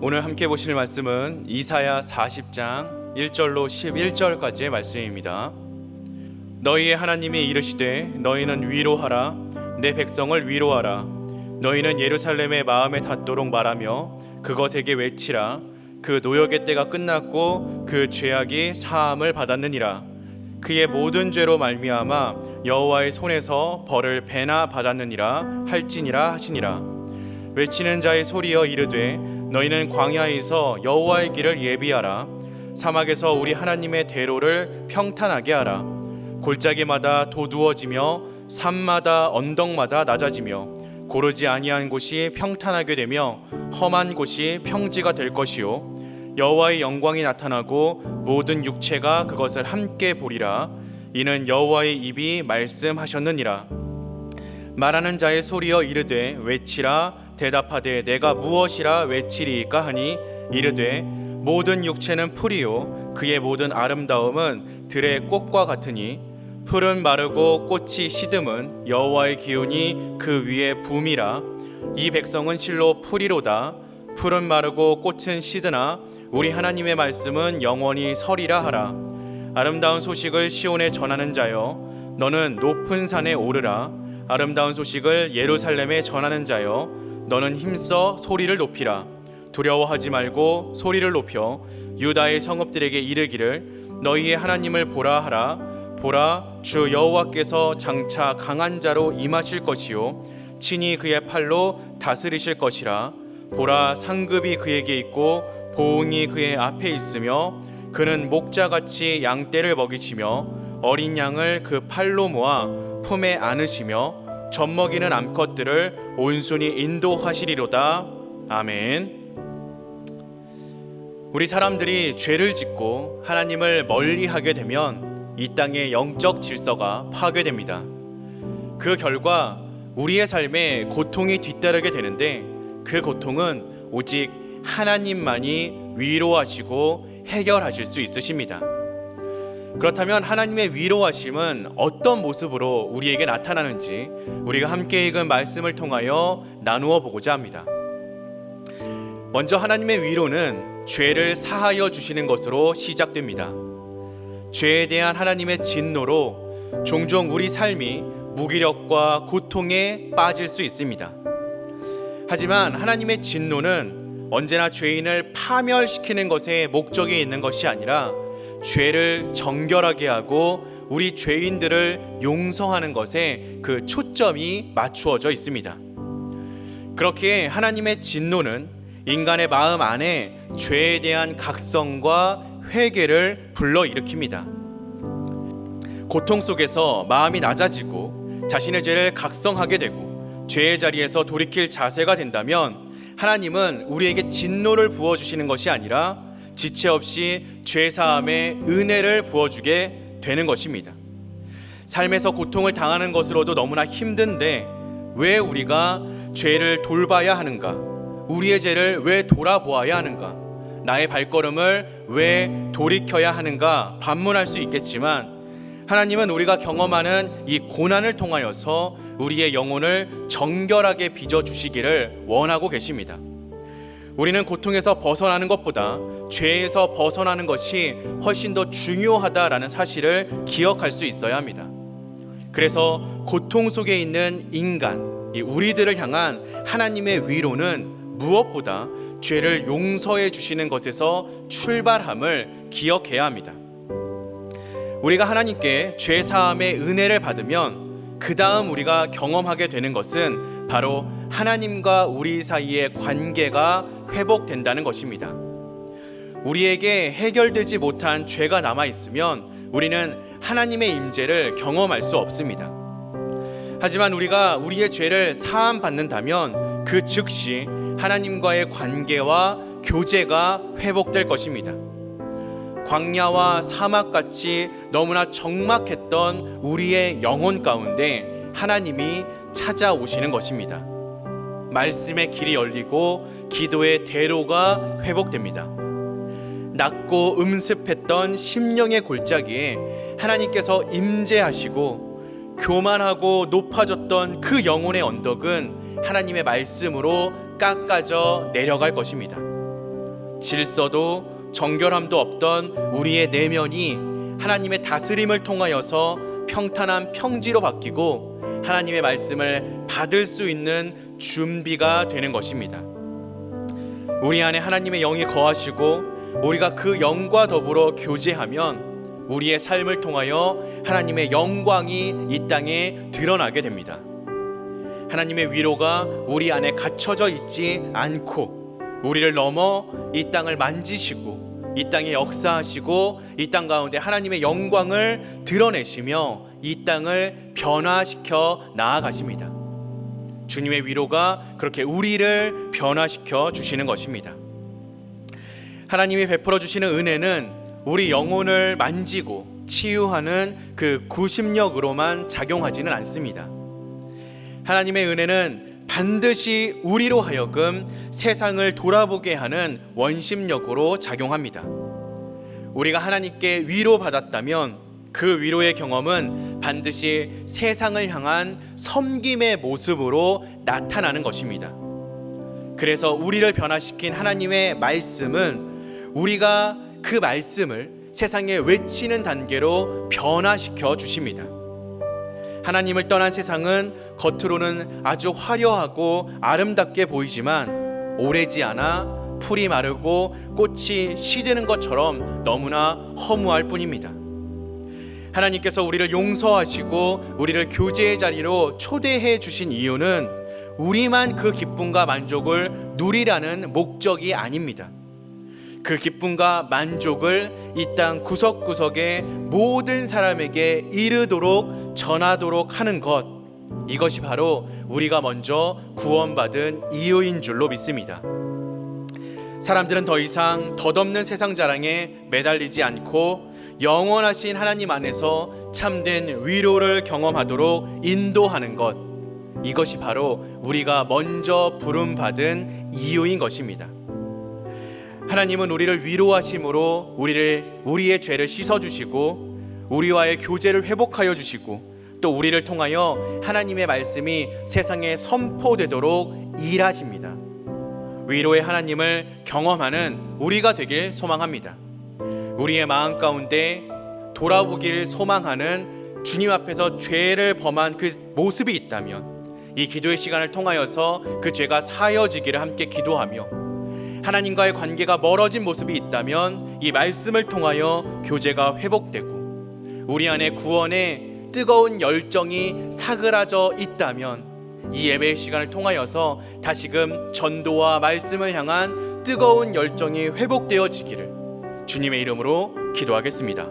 오늘 함께 보실 말씀은 이사야 40장 1절로 11절까지의 말씀입니다. 너희의 하나님이 이르시되 너희는 위로하라. 내 백성을 위로하라. 너희는 예루살렘의 마음에 닿도록 말하며 그것에게 외치라. 그 노역의 때가 끝났고 그 죄악이 사함을 받았느니라. 그의 모든 죄로 말미암아 여호와의 손에서 벌을 배나 받았느니라 할지니라 하시니라. 외치는 자의 소리여 이르되 너희는 광야에서 여호와의 길을 예비하라. 사막에서 우리 하나님의 대로를 평탄하게 하라. 골짜기마다 도두어지며 산마다 언덕마다 낮아지며 고르지 아니한 곳이 평탄하게 되며 험한 곳이 평지가 될 것이요 여호와의 영광이 나타나고 모든 육체가 그것을 함께 보리라. 이는 여호와의 입이 말씀하셨느니라. 말하는 자의 소리여 이르되 외치라. 대답하되 내가 무엇이라 외치리이까 하니 이르되 모든 육체는 풀이요 그의 모든 아름다움은 들의 꽃과 같으니 풀은 마르고 꽃이 시듬은 여호와의 기운이 그 위에 붐이라. 이 백성은 실로 풀이로다. 풀은 마르고 꽃은 시드나 우리 하나님의 말씀은 영원히 서리라 하라. 아름다운 소식을 시온에 전하는 자여 너는 높은 산에 오르라. 아름다운 소식을 예루살렘에 전하는 자여 너는 힘써 소리를 높이라. 두려워하지 말고 소리를 높여 유다의 성읍들에게 이르기를 너희의 하나님을 보라 하라. 보라, 주 여호와께서 장차 강한 자로 임하실 것이요 친히 그의 팔로 다스리실 것이라. 보라, 상급이 그에게 있고 보응이 그의 앞에 있으며 그는 목자같이 양떼를 먹이시며 어린 양을 그 팔로 모아 품에 안으시며 젖먹이는 암컷들을 온순히 인도하시리로다. 아멘. 우리 사람들이 죄를 짓고 하나님을 멀리하게 되면 이 땅의 영적 질서가 파괴됩니다. 그 결과 우리의 삶에 고통이 뒤따르게 되는데 그 고통은 오직 하나님만이 위로하시고 해결하실 수 있으십니다. 그렇다면 하나님의 위로하심은 어떤 모습으로 우리에게 나타나는지 우리가 함께 읽은 말씀을 통하여 나누어 보고자 합니다. 먼저 하나님의 위로는 죄를 사하여 주시는 것으로 시작됩니다. 죄에 대한 하나님의 진노로 종종 우리 삶이 무기력과 고통에 빠질 수 있습니다. 하지만 하나님의 진노는 언제나 죄인을 파멸시키는 것에 목적이 있는 것이 아니라 죄를 정결하게 하고 우리 죄인들을 용서하는 것에 그 초점이 맞추어져 있습니다. 그렇기에 하나님의 진노는 인간의 마음 안에 죄에 대한 각성과 회개를 불러일으킵니다. 고통 속에서 마음이 낮아지고 자신의 죄를 각성하게 되고 죄의 자리에서 돌이킬 자세가 된다면 하나님은 우리에게 진노를 부어주시는 것이 아니라 지체 없이 죄사함의 은혜를 부어주게 되는 것입니다. 삶에서 고통을 당하는 것으로도 너무나 힘든데 왜 우리가 죄를 돌봐야 하는가? 우리의 죄를 왜 돌아보아야 하는가? 나의 발걸음을 왜 돌이켜야 하는가? 반문할 수 있겠지만 하나님은 우리가 경험하는 이 고난을 통하여서 우리의 영혼을 정결하게 빚어주시기를 원하고 계십니다. 우리는 고통에서 벗어나는 것보다 죄에서 벗어나는 것이 훨씬 더 중요하다라는 사실을 기억할 수 있어야 합니다. 그래서 고통 속에 있는 인간, 우리들을 향한 하나님의 위로는 무엇보다 죄를 용서해 주시는 것에서 출발함을 기억해야 합니다. 우리가 하나님께 죄 사함의 은혜를 받으면 그 다음 우리가 경험하게 되는 것은 바로 하나님과 우리 사이의 관계가 회복된다는 것입니다. 우리에게 해결되지 못한 죄가 남아있으면 우리는 하나님의 임재를 경험할 수 없습니다. 하지만 우리가 우리의 죄를 사함 받는다면 그 즉시 하나님과의 관계와 교제가 회복될 것입니다. 광야와 사막같이 너무나 적막했던 우리의 영혼 가운데 하나님이 찾아오시는 것입니다. 말씀의 길이 열리고 기도의 대로가 회복됩니다. 낮고 음습했던 심령의 골짜기에 하나님께서 임재하시고 교만하고 높아졌던 그 영혼의 언덕은 하나님의 말씀으로 깎아져 내려갈 것입니다. 질서도 정결함도 없던 우리의 내면이 하나님의 다스림을 통하여서 평탄한 평지로 바뀌고 하나님의 말씀을 받을 수 있는 준비가 되는 것입니다. 우리 안에 하나님의 영이 거하시고 우리가 그 영과 더불어 교제하면 우리의 삶을 통하여 하나님의 영광이 이 땅에 드러나게 됩니다. 하나님의 위로가 우리 안에 갇혀져 있지 않고 우리를 넘어 이 땅을 만지시고 이 땅에 역사하시고 이 땅 가운데 하나님의 영광을 드러내시며 이 땅을 변화시켜 나아가십니다. 주님의 위로가 그렇게 우리를 변화시켜 주시는 것입니다. 하나님이 베풀어 주시는 은혜는 우리 영혼을 만지고 치유하는 그 구심력으로만 작용하지는 않습니다. 하나님의 은혜는 반드시 우리로 하여금 세상을 돌아보게 하는 원심력으로 작용합니다. 우리가 하나님께 위로받았다면 그 위로의 경험은 반드시 세상을 향한 섬김의 모습으로 나타나는 것입니다. 그래서 우리를 변화시킨 하나님의 말씀은 우리가 그 말씀을 세상에 외치는 단계로 변화시켜 주십니다. 하나님을 떠난 세상은 겉으로는 아주 화려하고 아름답게 보이지만 오래지 않아 풀이 마르고 꽃이 시드는 것처럼 너무나 허무할 뿐입니다. 하나님께서 우리를 용서하시고 우리를 교제의 자리로 초대해 주신 이유는 우리만 그 기쁨과 만족을 누리라는 목적이 아닙니다. 그 기쁨과 만족을 이 땅 구석구석의 모든 사람에게 이르도록 전하도록 하는 것, 이것이 바로 우리가 먼저 구원받은 이유인 줄로 믿습니다. 사람들은 더 이상 덧없는 세상 자랑에 매달리지 않고 영원하신 하나님 안에서 참된 위로를 경험하도록 인도하는 것, 이것이 바로 우리가 먼저 부름받은 이유인 것입니다. 하나님은 우리를 위로하심으로 우리의 죄를 씻어주시고 우리와의 교제를 회복하여 주시고 또 우리를 통하여 하나님의 말씀이 세상에 선포되도록 일하십니다. 위로의 하나님을 경험하는 우리가 되길 소망합니다. 우리의 마음 가운데 돌아보기를 소망하는 주님 앞에서 죄를 범한 그 모습이 있다면 이 기도의 시간을 통하여서 그 죄가 사여지기를 함께 기도하며, 하나님과의 관계가 멀어진 모습이 있다면 이 말씀을 통하여 교제가 회복되고, 우리 안에 구원의 뜨거운 열정이 사그라져 있다면 이 예배의 시간을 통하여서 다시금 전도와 말씀을 향한 뜨거운 열정이 회복되어지기를 주님의 이름으로 기도하겠습니다.